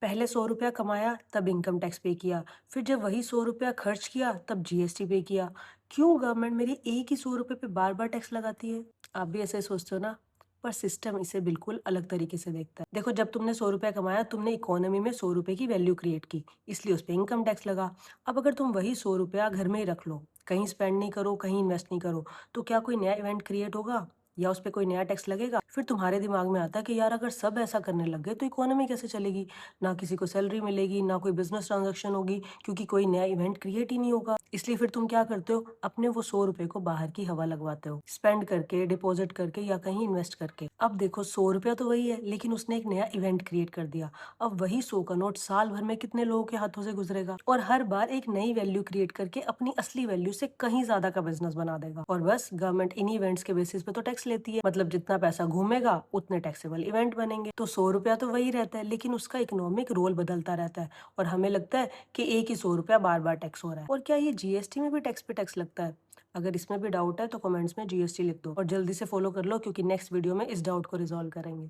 पहले 100 रुपया कमाया तब इनकम टैक्स पे किया, फिर जब वही 100 रुपया खर्च किया तब जीएसटी पे किया। क्यों गवर्नमेंट मेरी एक ही 100 रुपये पे बार बार टैक्स लगाती है? आप भी ऐसे सोचते हो ना? पर सिस्टम इसे बिल्कुल अलग तरीके से देखता है। देखो, जब तुमने 100 रुपया कमाया, तुमने इकोनॉमी में 100 रुपये की वैल्यू क्रिएट की, इसलिए उस पर इनकम टैक्स लगा। अब अगर तुम वही 100 रुपया घर में ही रख लो, कहीं स्पेंड नहीं करो, कहीं इन्वेस्ट नहीं करो, तो क्या कोई नया इवेंट क्रिएट होगा या उस पे कोई नया टैक्स लगेगा? फिर तुम्हारे दिमाग में आता है कि यार, अगर सब ऐसा करने लग गए तो इकोनॉमी कैसे चलेगी? ना किसी को सैलरी मिलेगी, ना कोई बिजनेस ट्रांजैक्शन होगी, क्योंकि कोई नया इवेंट क्रिएट ही नहीं होगा। इसलिए फिर तुम क्या करते हो? अपने वो 100 रुपए को बाहर की हवा लगवाते हो, स्पेंड करके, डिपॉजिट करके या कहीं इन्वेस्ट करके। अब देखो, 100 रुपया तो वही है, लेकिन उसने एक नया इवेंट क्रिएट कर दिया। अब वही 100 का नोट साल भर में कितने लोगों के हाथों से गुजरेगा, और हर बार एक नई वैल्यू क्रिएट करके अपनी असली वैल्यू से कहीं ज्यादा का बिजनेस बना देगा। और बस गवर्नमेंट इन्हीं इवेंट्स के बेसिस पे तो टैक्स लेती है। मतलब जितना पैसा घूमेगा उतने टैक्सेबल इवेंट बनेंगे। तो 100 रुपया तो वही रहता है, लेकिन उसका इकोनॉमिक रोल बदलता रहता है। और हमें लगता है कि एक ही 100 रुपया बार बार टैक्स हो रहा है। और क्या ये जीएसटी में भी टैक्स पे टैक्स लगता है? अगर इसमें भी डाउट है तो कमेंट्स में जीएसटी लिख दो और जल्दी से फॉलो कर लो, क्योंकि नेक्स्ट वीडियो में इस डाउट को रिजॉल्व करेंगे।